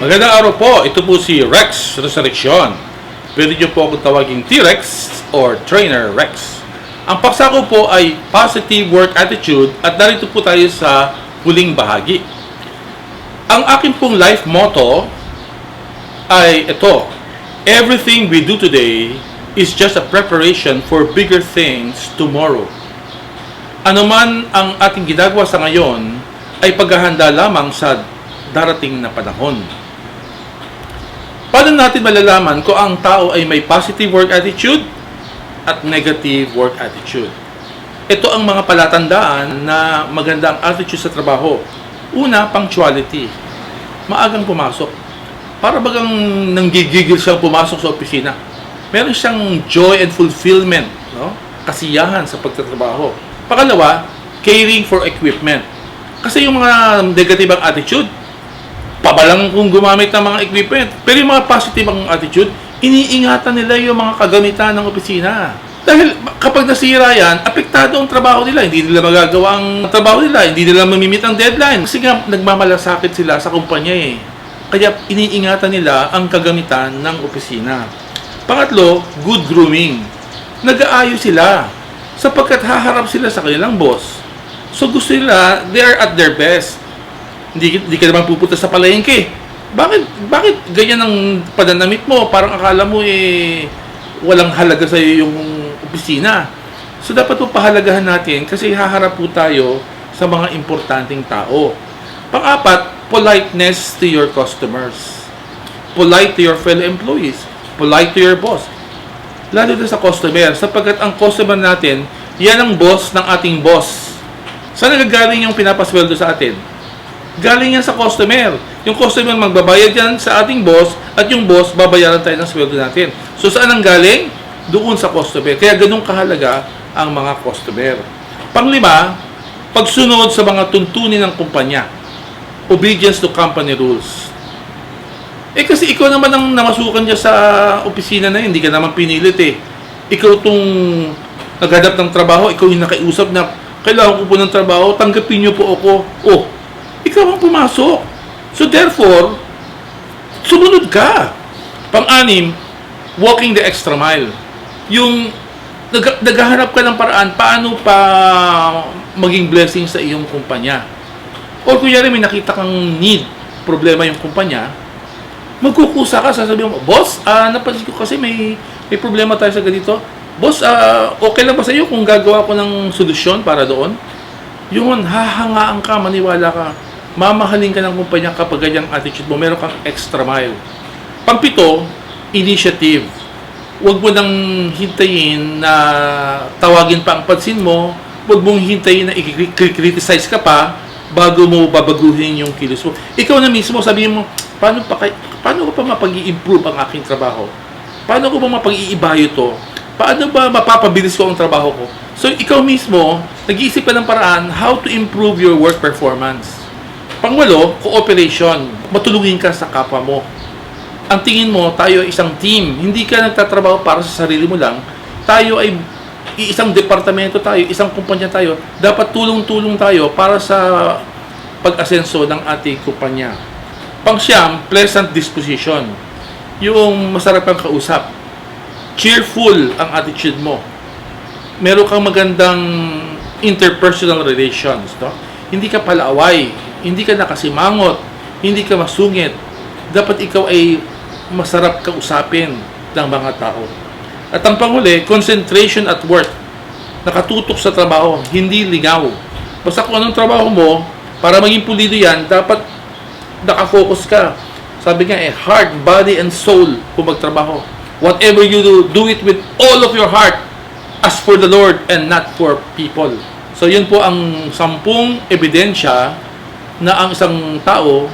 Magandang araw po. Ito po si Rex Resurrection. Pwede niyo po akong tawaging T-Rex or Trainer Rex. Ang paksa ko po ay positive work attitude at narito po tayo sa huling bahagi. Ang akin pong life motto ay ito: everything we do today is just a preparation for bigger things tomorrow. Ano man ang ating ginagawa sa ngayon ay paghahanda lamang sa darating na panahon. Paano natin malalaman kung ang tao ay may positive work attitude at negative work attitude? Ito ang mga palatandaan na maganda ang attitude sa trabaho. Una, punctuality. Maagang pumasok. Para bagang nanggigigil siyang pumasok sa opisina. Meron siyang joy and fulfillment, no? Kasiyahan sa pagtatrabaho. Pangalawa, caring for equipment. Kasi yung mga negative ang attitude, pabalang kung gumamit ng mga equipment. Pero yung mga positive ang attitude, iniingatan nila yung mga kagamitan ng opisina. Dahil kapag nasira yan, apektado ang trabaho nila. Hindi nila magagawa ang trabaho nila. Hindi nila mamimit ang deadline. Kasi nga, nagmamalasakit sila sa kumpanya eh. Kaya iniingatan nila ang kagamitan ng opisina. Pangatlo, good grooming. Nag-aayos sila sapagkat haharap sila sa kanilang boss. So gusto nila, they are at their best. Hindi ka naman pupunta sa palengke. Bakit ganyan ang pananamit mo? Parang akala mo walang halaga sa iyo yung opisina. So dapat po pahalagahan natin kasi haharap po tayo sa mga importanteng tao. Pang-apat, politeness to your customers. Polite to your fellow employees. Polite to your boss. Lalo na sa customer, sapagkat ang customer natin, yan ang boss ng ating boss. Saan nagagaling yung pinapasweldo sa atin? Galing yan sa customer. Yung customer magbabayad yan sa ating boss at yung boss babayaran tayo ng sweldo natin. So saan ang galing? Doon sa customer. Kaya ganun kahalaga ang mga customer. Panglima, pagsunod sa mga tuntunin ng kumpanya. Obedience to company rules. Kasi ikaw naman ang namasukan dyan sa opisina na yun. Hindi ka naman pinilit eh. Ikaw itong naghanap ng trabaho, ikaw yung nakiusap na kailangan ko po ng trabaho, tanggapin niyo po ako. Oh, ikaw ang pumasok. So therefore, sumunod ka. Pang-anim, walking the extra mile. Yung naghahanap ka ng paraan paano pa maging blessing sa iyong kumpanya. O kunyari may nakita kang need, problema yung kumpanya, magkukusa ka, sasabihin mo, boss, napansin ko kasi may problema tayo sa ganito. Boss, okay lang ba sa iyo kung gagawa ko ng solusyon para doon? Yun, hahangaan ka, maniwala ka. Mamahalin ka ng kumpanya kapag ganyang attitude mo, meron kang extra mile. Pang-pito, initiative. Huwag mo nang hintayin na tawagin pa ang pansin mo. Huwag mong hintayin na i-criticize ka pa bago mo babaguhin yung kilos mo. Ikaw na mismo, sabihin mo, paano ko pa mapag-i-improve ang aking trabaho? Paano ko ba mapag-iibayo to? Paano ba mapapabilis ko ang trabaho ko? So, ikaw mismo, nag-iisip ka ng paraan how to improve your work performance. Pangwalo, cooperation. Matulungin ka sa kapwa mo. Ang tingin mo, tayo ay isang team. Hindi ka nagtatrabaho para sa sarili mo lang. Tayo ay isang departamento tayo, isang kumpanya tayo. Dapat tulong-tulong tayo para sa pag-asenso ng ating kumpanya. Pang-siyam, pleasant disposition. Yung masarap kang kausap. Cheerful ang attitude mo. Meron kang magandang interpersonal relations. No? Hindi ka palaaway. Hindi ka nakasimangot, hindi ka masungit. Dapat ikaw ay masarap kausapin ng mga tao. At ang panghuli, concentration at work. Nakatutok sa trabaho, hindi lingaw. Basta kung anong trabaho mo, para maging pulido yan, dapat nakafocus ka. Sabi nga heart, body, and soul kung magtrabaho. Whatever you do it with all of your heart, as for the Lord and not for people. So yun po ang 10 ebidensya na ang isang tao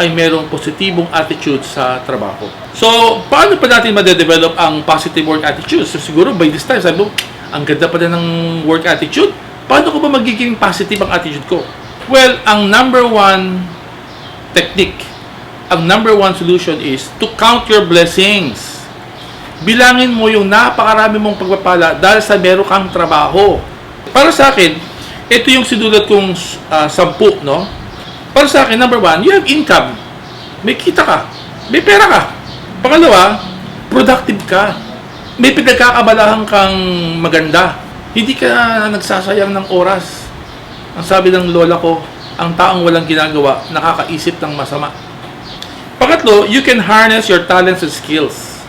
ay merong positibong attitude sa trabaho. So, paano pa natin ma-develop ang positive work attitude? So, siguro by this time, sabi mo, ang ganda pa din ng work attitude. Paano ko ba magiging positive ang attitude ko? Well, ang number 1 technique, ang number 1 solution is to count your blessings. Bilangin mo yung napakarami mong pagpapala dahil sa meron kang trabaho. Para sa akin, ito yung sinulat kong 10, no? Para sa akin, number 1, you have income. may kita ka, may pera ka. Pangalawa, productive ka. May pinagkakabalahan kang maganda. Hindi ka nagsasayang ng oras. Ang sabi ng lola ko, ang taong walang ginagawa, nakakaisip ng masama. Pangatlo, you can harness your talents and skills.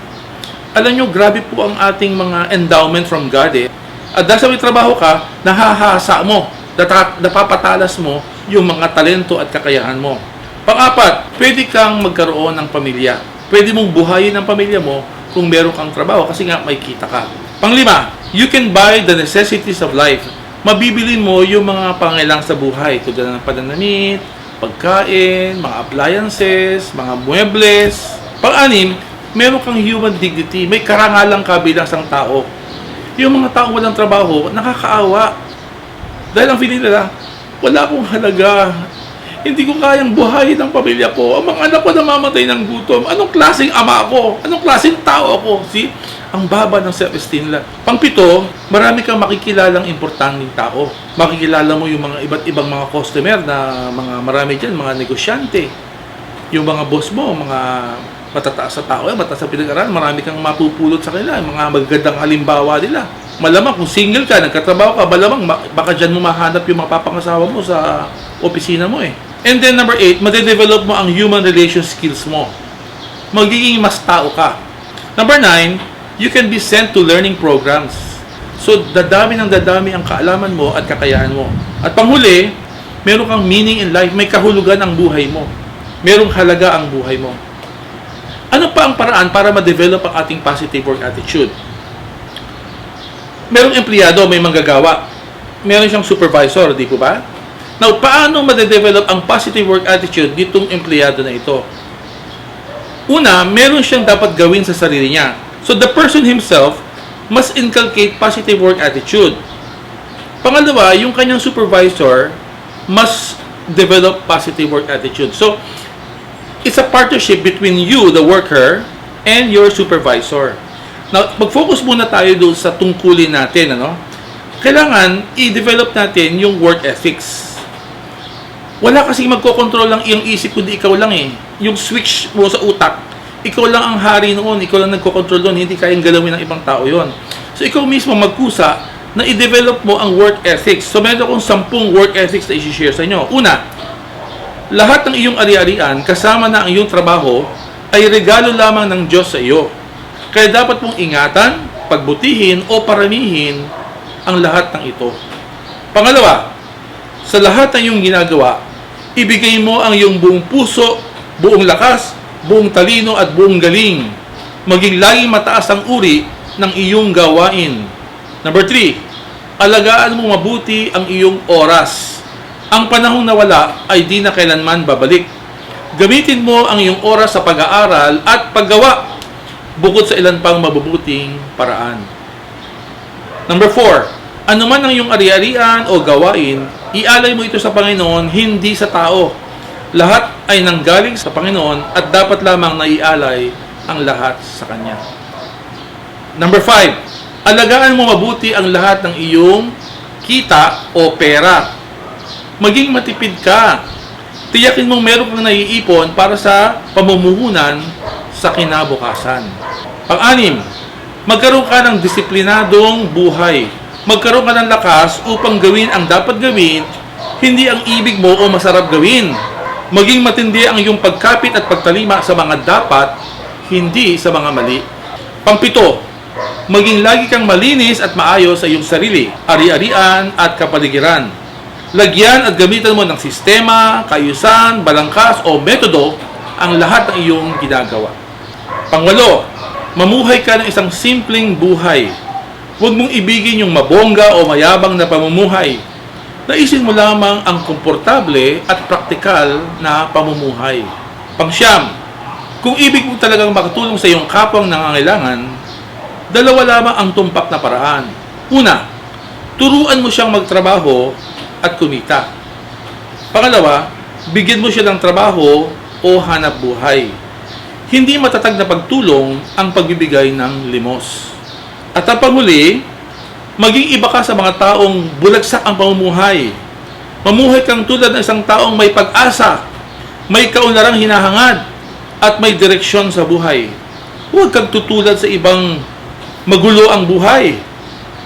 Alam nyo, grabe po ang ating mga endowment from God eh. At dahil sa may trabaho ka, nahahasa mo, napapatalas mo yung mga talento at kakayahan mo. Pang-apat, pwede kang magkaroon ng pamilya. Pwede mong buhayin ang pamilya mo kung meron kang trabaho kasi nga may kita ka. Pang-lima, you can buy the necessities of life. Mabibili mo yung mga pangailangan sa buhay tulad ng pananamit, pagkain, mga appliances, mga muebles. Pang-anim, meron kang human dignity. May karangalan ka bilang isang tao. Yung mga taong walang trabaho, nakakaawa. Dahil ang feeling nila, wala akong halaga. Hindi ko kayang buhayin ang pamilya ko. Ang mga anak ko namamatay ng gutom. Anong klaseng ama ako? Anong klaseng tao ako? See? Ang baba ng self-esteem nila. Pang-pito, marami kang makikilalang importanteng tao. Makikilala mo yung mga iba't ibang mga customer na mga marami dyan, mga negosyante. Yung mga boss mo, mga matataas sa tao, mataas sa pinag-aralan, marami kang mapupulot sa kanila, mga magagandang halimbawa nila. Malamang kung single ka, nagkatrabaho ka, malamang baka dyan mo mahanap yung mga papangasawa mo sa opisina mo eh. And then number 8, madedevelop mo ang human relation skills mo. Magiging mas tao ka. Number 9, you can be sent to learning programs. So, dadami ang kaalaman mo at kakayahan mo. At panghuli, meron kang meaning in life, may kahulugan ang buhay mo. Merong halaga ang buhay mo. Ano pa ang paraan para ma-develop ang ating positive work attitude? Merong empleyado, may manggagawa. Meron siyang supervisor, di po ba? Now, paano ma-develop ang positive work attitude nitong empleyado na ito? Una, meron siyang dapat gawin sa sarili niya. So, the person himself must inculcate positive work attitude. Pangalawa, yung kanyang supervisor must develop positive work attitude. So, it's a partnership between you, the worker, and your supervisor. Now, mag-focus muna tayo doon sa tungkulin natin, ano? Kailangan i-develop natin yung work ethics. Wala kasi magkocontrol lang iyong isip kundi ikaw lang eh. Yung switch mo sa utak, ikaw lang ang hari noon, ikaw lang nagkocontrol doon, hindi kayang galawin ng ibang tao yon. So, ikaw mismo magkusa na i-develop mo ang work ethics. So, meron akong 10 work ethics na i-share sa inyo. Una, lahat ng iyong ari-arian, kasama na ang iyong trabaho, ay regalo lamang ng Diyos sa iyo. Kaya dapat mong ingatan, pagbutihin o paramihin ang lahat ng ito. Pangalawa, sa lahat ng iyong ginagawa, ibigay mo ang iyong buong puso, buong lakas, buong talino at buong galing. Maging laging mataas ang uri ng iyong gawain. Number 3, alagaan mo mabuti ang iyong oras. Ang panahong nawala ay di na kailanman babalik. Gamitin mo ang iyong oras sa pag-aaral at paggawa bukod sa ilan pang mabubuting paraan. Number 4, anuman ang iyong ari-arian o gawain, ialay mo ito sa Panginoon, hindi sa tao. Lahat ay nanggaling sa Panginoon at dapat lamang naialay ang lahat sa Kanya. Number 5, alagaan mo mabuti ang lahat ng iyong kita o pera. Maging matipid ka. Tiyakin mong meron kang naiipon para sa pamumuhunan sa kinabukasan. Pang-anim, magkaroon ka ng disiplinadong buhay. Magkaroon ka ng lakas upang gawin ang dapat gawin, hindi ang ibig mo o masarap gawin. Maging matindi ang iyong pagkapit at pagtalima sa mga dapat, hindi sa mga mali. Pang-7, maging lagi kang malinis at maayos sa iyong sarili, ari-arian at kapaligiran. Lagyan at gamitan mo ng sistema, kaayusan, balangkas o metodo ang lahat ng iyong ginagawa. Pang-8, mamuhay ka ng isang simpleng buhay. Huwag mong ibigin yung mabongga o mayabang na pamumuhay. Naisin mo lamang ang komportable at praktikal na pamumuhay. Pang-9, kung ibig mo talagang makatulong sa iyong kapwang nangangailangan, dalawa lamang ang tumpak na paraan. Una, turuan mo siyang magtrabaho at kumita. Pangalawa, bigyan mo siya ng trabaho o hanap buhay. Hindi matatag na pagtulong ang pagbibigay ng limos. At ang panghuli, maging iba ka sa mga taong bulagsak ang pamumuhay. Mamuhay kang tulad ng isang taong may pag-asa, may kaunlarang hinahangad, at may direksyon sa buhay. Huwag kang tutulad sa ibang magulo ang buhay.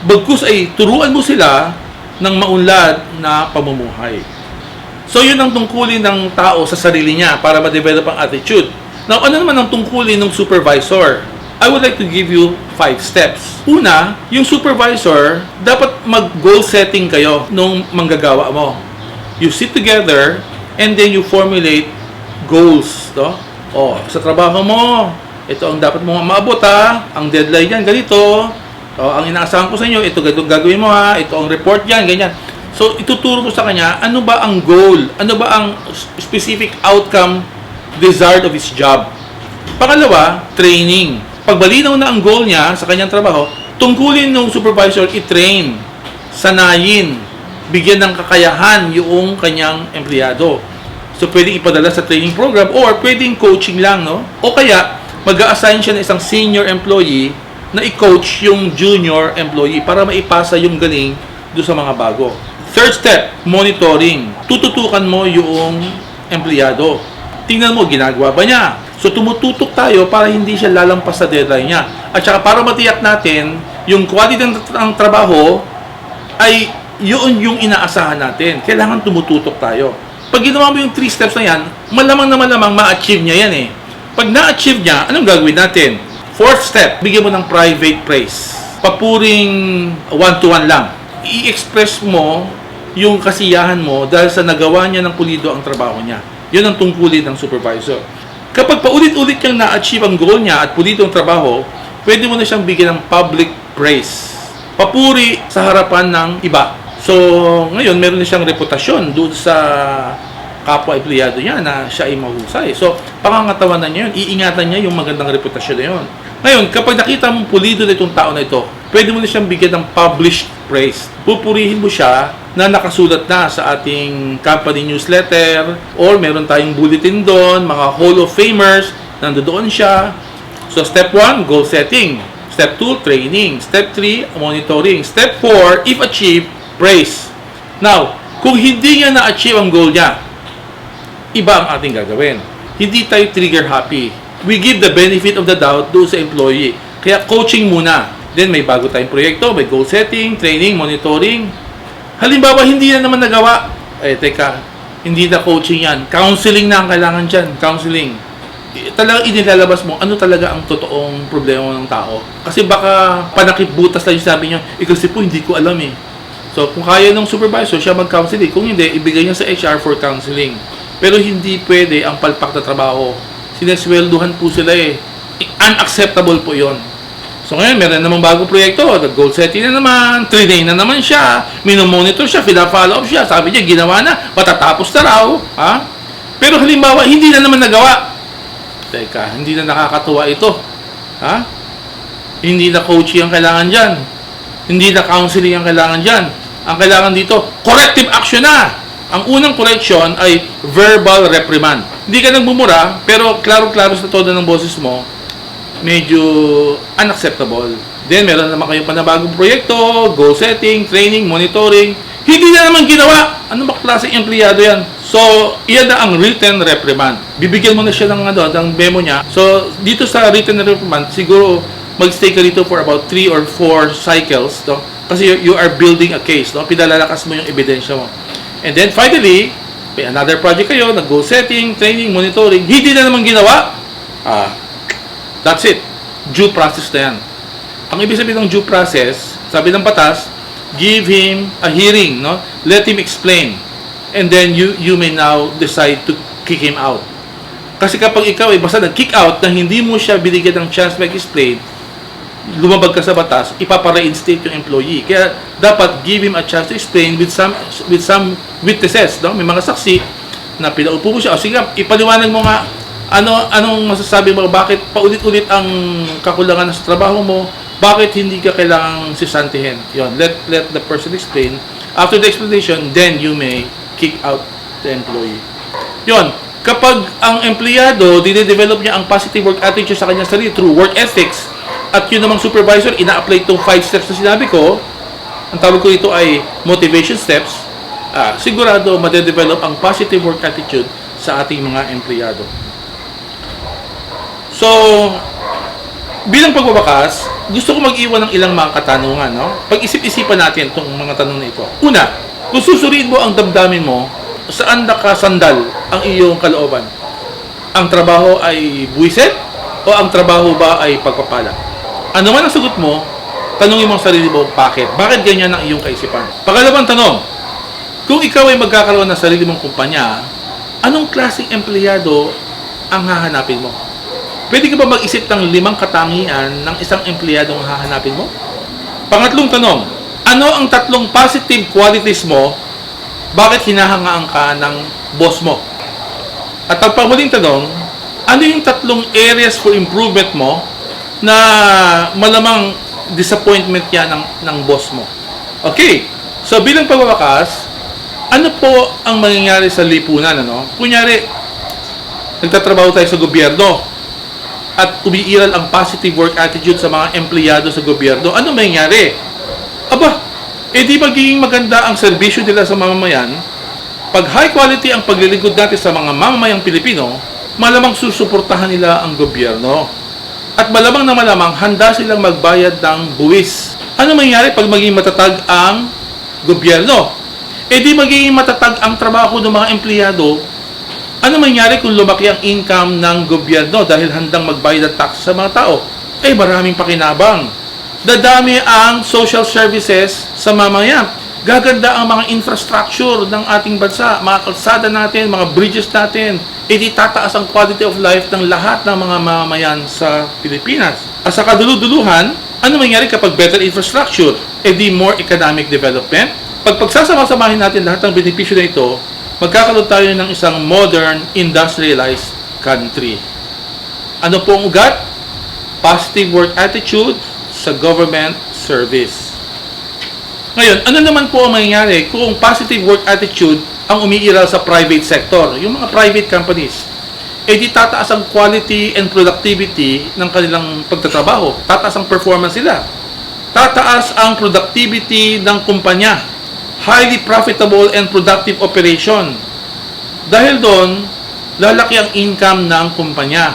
Bagkus ay turuan mo sila ng maunlad na pamumuhay. So yun ang tungkulin ng tao sa sarili niya para ma-develop ang attitude. Now, ano naman ang tungkulin ng supervisor? I would like to give you 5 steps. Una, yung supervisor, dapat mag-goal setting kayo nung manggagawa mo. You sit together and then you formulate goals. No? Sa trabaho mo, ito ang dapat mo maabot ha. Ang deadline yan, ganito. Ang inaasahan ko sa inyo, ito gagawin mo ha. Ito ang report yan, ganyan. So, ituturo mo sa kanya, ano ba ang goal? Ano ba ang specific outcome desired of his job? Pangalawa, training. Pag malinaw na ang goal niya sa kanyang trabaho, tungkulin ng supervisor i-train, sanayin, bigyan ng kakayahan yung kanyang empleyado. So, pwedeng ipadala sa training program or pwedeng coaching lang, no? O kaya, mag-a-assign siya ng isang senior employee na i-coach yung junior employee para maipasa yung galing doon sa mga bago. Third step, monitoring. Tututukan mo yung empleyado. Tingnan mo, ginagawa ba niya? So, tumututok tayo para hindi siya lalampas sa deadline niya. At saka para matiyak natin, yung quality ng trabaho ay yun yung inaasahan natin. Kailangan tumututok tayo. Pag ginawa mo yung 3 steps na yan, malamang na malamang ma-achieve niya yan eh. Pag na-achieve niya, anong gagawin natin? 4th step, bigyan mo ng private praise. Papuring one-to-one lang. I-express mo yung kasiyahan mo dahil sa nagawa niya ng pulido ang trabaho niya. Yun ang tungkulin ng supervisor. Kapag paulit-ulit niyang na-achieve ang goal niya at pulido ang trabaho, pwede mo na siyang bigyan ng public praise. Papuri sa harapan ng iba. So, ngayon, meron na siyang reputasyon doon sa kapwa-empleyado niya na siya ay mahusay. So, pangangatawanan niya yun. Iingatan niya yung magandang reputasyon na yun. Ngayon, kapag nakita mong pulido na itong tao na ito, pwede mo na siyang bigyan ng published praise. Pupurihin mo siya na nakasulat na sa ating company newsletter or meron tayong bulletin doon, mga Hall of Famers, nandoon siya. So, step 1, goal setting. Step 2, training. Step 3, monitoring. Step 4, if achieved, praise. Now, kung hindi niya na-achieve ang goal niya, iba ang ating gagawin. Hindi tayo trigger happy. We give the benefit of the doubt doon sa employee. Kaya coaching muna. Then may bago tayong proyekto, may goal setting, training, monitoring. Halimbawa, hindi na naman nagawa. Teka, hindi na coaching yan. Counseling na ang kailangan dyan. Counseling. Talagang inilalabas mo ano talaga ang totoong problema ng tao. Kasi baka panakip-butas lang yung sabi niya, kasi po hindi ko alam eh. So, kung kaya ng supervisor, siya mag-counseling. Kung hindi, ibigay niya sa HR for counseling. Pero hindi pwede ang palpak na trabaho. Sineswelduhan po sila eh. Unacceptable po yon. So ngayon, meron namang bagong proyekto. Goal setting na naman, training na naman siya, minomonitor siya, follow up siya. Sabi niya, ginawa na, matatapos na raw. Ha? Pero halimbawa, hindi na naman nagawa. Teka, hindi na nakakatuwa ito. Ha? Hindi na coaching ang kailangan dyan. Hindi na counseling ang kailangan dyan. Ang kailangan dito, corrective action na. Ang unang correction ay verbal reprimand. Hindi ka nagbumura, pero klaro-klaro sa todo ng boses mo, medyo unacceptable. Then, meron naman kayong panabagong proyekto, goal setting, training, monitoring. Hindi na naman ginawa. Ano ba klaseng empleyado yan? So, iyan na ang written reprimand. Bibigyan mo na siya ng memo niya. So, dito sa written reprimand, siguro mag-stay ka dito for about 3 or 4 cycles. No? Kasi you are building a case. No? Pinalalakas mo yung ebidensya mo. And then, finally, may another project kayo, nag-goal setting, training, monitoring. Hindi na naman ginawa. That's it. Due process na yan. Ang ibig sabihin ng due process, sabi ng batas, give him a hearing, no? Let him explain. And then you may now decide to kick him out. Kasi kapag ikaw ay basta nag-kick out na hindi mo siya binigyan ng chance mag-explain, lumabag ka sa batas, ipapa-reinstate yung employee. Kaya dapat give him a chance to explain with some witnesses, no? May mga saksi na pinaupo mo siya. O sige, ipaliwanag mo nga anong masasabi mo, bakit paulit-ulit ang kakulangan sa trabaho mo, bakit hindi ka kailangang sisantihin. Yon, let the person explain. After the explanation, then you may kick out the employee. Yon, kapag ang empleyado dine-develop niya ang positive work attitude sa kanyang sarili through work ethics, at yun namang supervisor ina-apply itong 5 steps na sinabi ko, ang tawag ko ito ay motivation steps, sigurado ma-develop ang positive work attitude sa ating mga empleyado. So, bilang pagbabakas, gusto ko mag-iwan ng ilang mga katanungan, no? Pag-isip-isipan natin itong mga tanong na ito. Una, kung susuriin mo ang damdamin mo, saan nakasandal ang iyong kalooban? Ang trabaho ay buwisit o ang trabaho ba ay pagpapala? Ano man ang sagot mo, tanungin mo ang sarili mo, bakit? Bakit ganyan ang iyong kaisipan? Pangalawang tanong, kung ikaw ay magkakaroon ng sarili mong kumpanya, anong klaseng empleyado ang hahanapin mo? Pwede ka ba mag-isip ng 5 katangian ng isang empleyado ang hahanapin mo? Pangatlong tanong, ano ang 3 positive qualities mo, bakit hinahangaan ka ng boss mo? At ang panghuling tanong, ano yung 3 areas for improvement mo na malamang disappointment yan ng boss mo? Okay, so bilang pagbabakas, ano po ang mangyayari sa lipunan? Kunyari, nagtatrabaho tayo sa gobyerno at umiiral ang positive work attitude sa mga empleyado sa gobyerno. Ano mangyayari? Aba, di magiging maganda ang serbisyo nila sa mamamayan. Pag high quality ang paglilingkod natin sa mga mamamayang Pilipino, malamang susuportahan nila ang gobyerno. At malamang na malamang handa silang magbayad ng buwis. Ano mangyayari pag maging matatag ang gobyerno? Di magiging matatag ang trabaho ng mga empleyado. Ano mangyayari kung lumaki ang income ng gobyerno dahil handang magbayad ng tax sa mga tao? Maraming pakinabang. Dadami ang social services sa mamamayan. Gaganda ang mga infrastructure ng ating bansa, mga kalsada natin, mga bridges natin. Di tataas ang quality of life ng lahat ng mga mamamayan sa Pilipinas. At sa kaduluduluhan, ano mangyayari kapag better infrastructure? Di more economic development. Pag pagsasama-samahin natin lahat ng benepisyo na ito, magkakaroon tayo ng isang modern, industrialized country. Ano po ang ugat? Positive work attitude sa government service. Ngayon, ano naman po ang mangyayari kung positive work attitude ang umiiral sa private sector? Yung mga private companies, di tataas ang quality and productivity ng kanilang pagtatrabaho. Tataas ang performance nila. Tataas ang productivity ng kumpanya. Highly profitable and productive operation. Dahil doon, lalaki ang income ng kumpanya.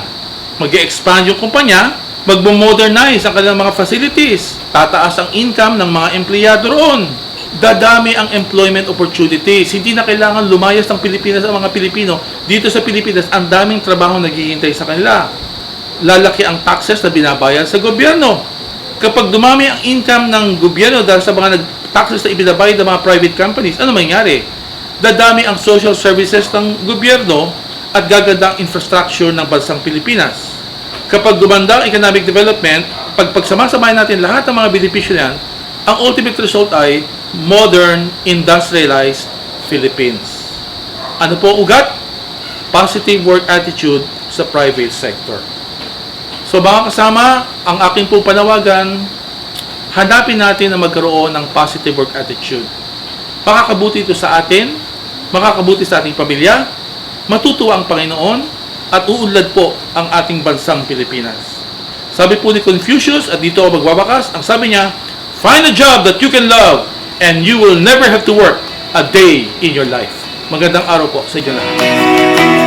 Mag-expand yung kumpanya, mag-modernize ang kanilang mga facilities. Tataas ang income ng mga empleyado roon. Dadami ang employment opportunities. Hindi na kailangan lumayas ng Pilipinas ang mga Pilipino. Dito sa Pilipinas, ang daming trabaho naghihintay sa kanila. Lalaki ang taxes na binabayad sa gobyerno. Kapag dumami ang income ng gobyerno dahil sa mga taxes na ibinabayad ng mga private companies, ano mangyari? Dadami ang social services ng gobyerno at gaganda ang infrastructure ng bansang Pilipinas. Kapag gumanda ang economic development, pag pagsama-samahin natin lahat ng mga benepisyo yan, ang ultimate result ay modern, industrialized Philippines. Ano po ang ugat? Positive work attitude sa private sector. So mga kasama, ang aking po panawagan, hanapin natin na magkaroon ng positive work attitude. Makakabuti ito sa atin, makakabuti sa ating pamilya, matutuwa ang Panginoon, at uunlad po ang ating bansang Pilipinas. Sabi po ni Confucius, at dito ako magbabakas, ang sabi niya, find a job that you can love, and you will never have to work a day in your life. Magandang araw po sa inyo lahat.